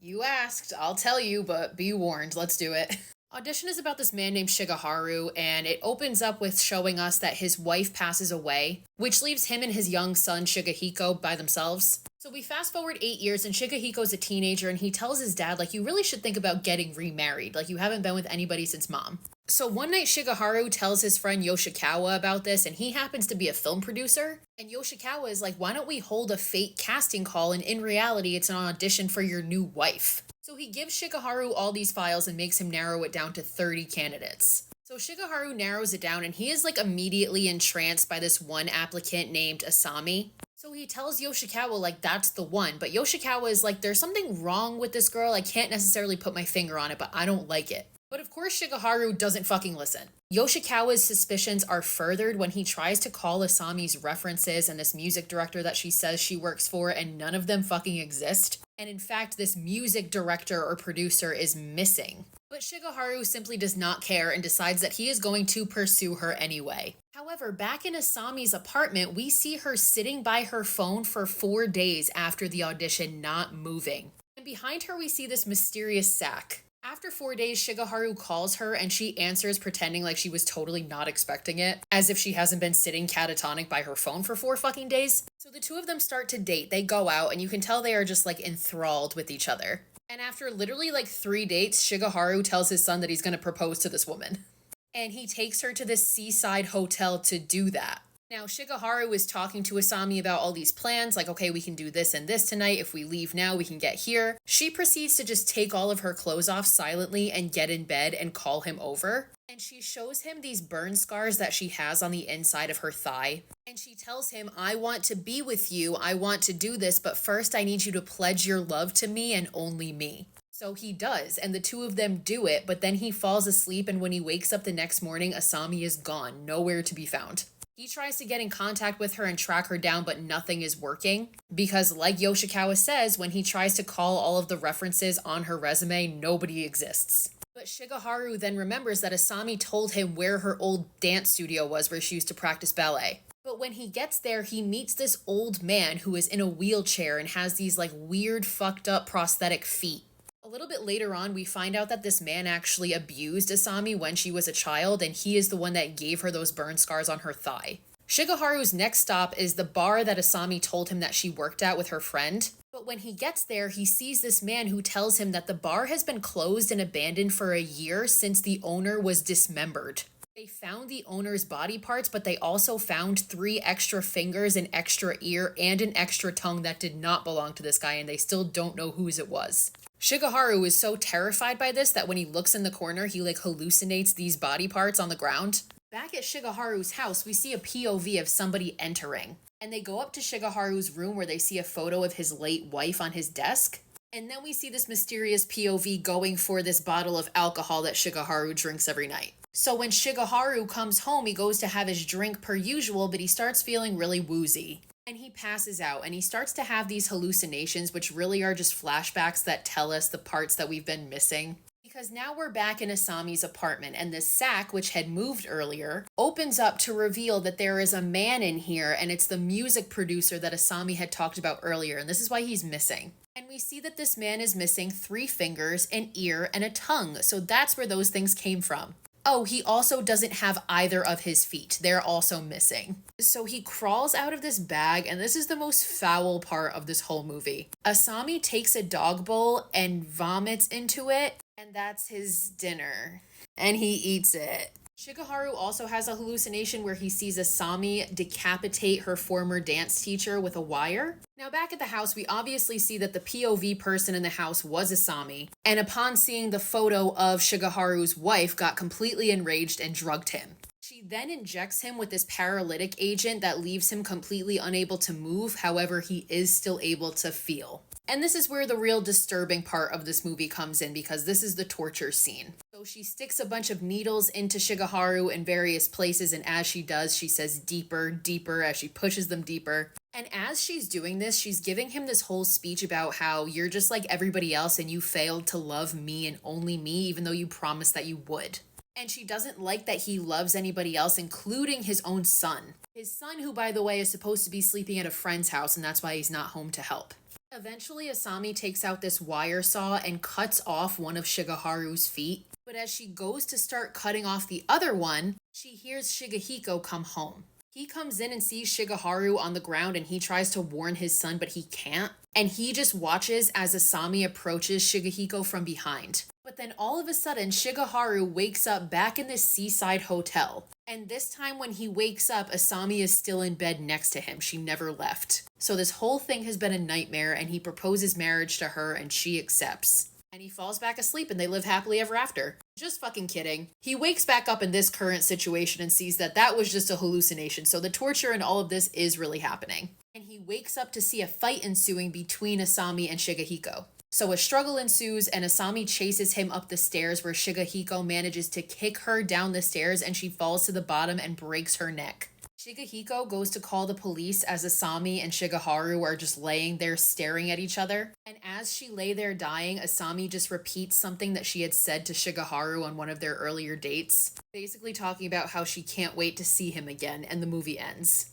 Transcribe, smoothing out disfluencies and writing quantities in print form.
You asked, I'll tell you, but be warned. Let's do it. Audition is about this man named Shigeharu, and it opens up with showing us that his wife passes away, which leaves him and his young son Shigehiko by themselves. So we fast forward 8 years, and Shigehiko's a teenager, and he tells his dad, like, you really should think about getting remarried. Like, you haven't been with anybody since mom. So one night, Shigeharu tells his friend Yoshikawa about this, and he happens to be a film producer. And Yoshikawa is like, why don't we hold a fake casting call, and in reality, it's an audition for your new wife. So he gives Shigeharu all these files and makes him narrow it down to 30 candidates. So Shigeharu narrows it down, and he is like immediately entranced by this one applicant named Asami. So he tells Yoshikawa, like, that's the one. But Yoshikawa is like, there's something wrong with this girl. I can't necessarily put my finger on it, but I don't like it. But of course, Shigeharu doesn't fucking listen. Yoshikawa's suspicions are furthered when he tries to call Asami's references and this music director that she says she works for, and none of them fucking exist. And in fact, this music director or producer is missing. But Shigeharu simply does not care and decides that he is going to pursue her anyway. However, back in Asami's apartment, we see her sitting by her phone for 4 days after the audition, not moving. And behind her, we see this mysterious sack. After 4 days, Shigeharu calls her and she answers, pretending like she was totally not expecting it, as if she hasn't been sitting catatonic by her phone for 4 fucking days. So the two of them start to date. They go out and you can tell they are just like enthralled with each other. And after literally like 3 dates, Shigeharu tells his son that he's going to propose to this woman. And he takes her to this seaside hotel to do that. Now, Shigeharu is talking to Asami about all these plans, like, okay, we can do this and this tonight. If we leave now, we can get here. She proceeds to just take all of her clothes off silently and get in bed and call him over. And she shows him these burn scars that she has on the inside of her thigh. And she tells him, I want to be with you. I want to do this, but first I need you to pledge your love to me and only me. So he does, and the two of them do it, but then he falls asleep, and when he wakes up the next morning, Asami is gone, nowhere to be found. He tries to get in contact with her and track her down, but nothing is working. Because like Yoshikawa says, when he tries to call all of the references on her resume, nobody exists. But Shigeharu then remembers that Asami told him where her old dance studio was where she used to practice ballet. But when he gets there, he meets this old man who is in a wheelchair and has these like weird fucked up prosthetic feet. A little bit later on, we find out that this man actually abused Asami when she was a child, and he is the one that gave her those burn scars on her thigh. Shigeharu's next stop is the bar that Asami told him that she worked at with her friend. But when he gets there, he sees this man who tells him that the bar has been closed and abandoned for a year since the owner was dismembered. They found the owner's body parts, but they also found 3 extra fingers, an extra ear, and an extra tongue that did not belong to this guy, and they still don't know whose it was. Shigeharu is so terrified by this that when he looks in the corner, he like hallucinates these body parts on the ground. Back at Shigeharu's house, we see a POV of somebody entering. And they go up to Shigeharu's room where they see a photo of his late wife on his desk. And then we see this mysterious POV going for this bottle of alcohol that Shigeharu drinks every night. So when Shigeharu comes home, he goes to have his drink per usual, but he starts feeling really woozy. And he passes out, and he starts to have these hallucinations, which really are just flashbacks that tell us the parts that we've been missing. Because now we're back in Asami's apartment, and this sack, which had moved earlier, opens up to reveal that there is a man in here, and it's the music producer that Asami had talked about earlier, and this is why he's missing. And we see that this man is missing 3 fingers, an ear, and a tongue, so that's where those things came from. Oh, he also doesn't have either of his feet. They're also missing. So he crawls out of this bag, and this is the most foul part of this whole movie. Asami takes a dog bowl and vomits into it, and that's his dinner. And he eats it. Shigeharu also has a hallucination where he sees Asami decapitate her former dance teacher with a wire. Now back at the house, we obviously see that the POV person in the house was Asami, and upon seeing the photo of Shigeharu's wife, got completely enraged and drugged him. She then injects him with this paralytic agent that leaves him completely unable to move, however, he is still able to feel. And this is where the real disturbing part of this movie comes in, because this is the torture scene. So she sticks a bunch of needles into Shigeharu in various places, and as she does, she says deeper, deeper, as she pushes them deeper. And as she's doing this, she's giving him this whole speech about how you're just like everybody else and you failed to love me and only me, even though you promised that you would. And she doesn't like that he loves anybody else, including his own son. His son, who, by the way, is supposed to be sleeping at a friend's house, and that's why he's not home to help. Eventually, Asami takes out this wire saw and cuts off one of Shigeharu's feet. But as she goes to start cutting off the other one, she hears Shigehiko come home. He comes in and sees Shigeharu on the ground and he tries to warn his son, but he can't. And he just watches as Asami approaches Shigehiko from behind. But then all of a sudden, Shigeharu wakes up back in this seaside hotel. And this time when he wakes up, Asami is still in bed next to him. She never left. So this whole thing has been a nightmare, and he proposes marriage to her and she accepts. And he falls back asleep and they live happily ever after. Just fucking kidding. He wakes back up in this current situation and sees that that was just a hallucination, so the torture and all of this is really happening. And he wakes up to see a fight ensuing between Asami and Shigehiko. So a struggle ensues and Asami chases him up the stairs where Shigehiko manages to kick her down the stairs and she falls to the bottom and breaks her neck. Shigehiko goes to call the police as Asami and Shigeharu are just laying there staring at each other. And as she lay there dying, Asami just repeats something that she had said to Shigeharu on one of their earlier dates, basically talking about how she can't wait to see him again, and the movie ends.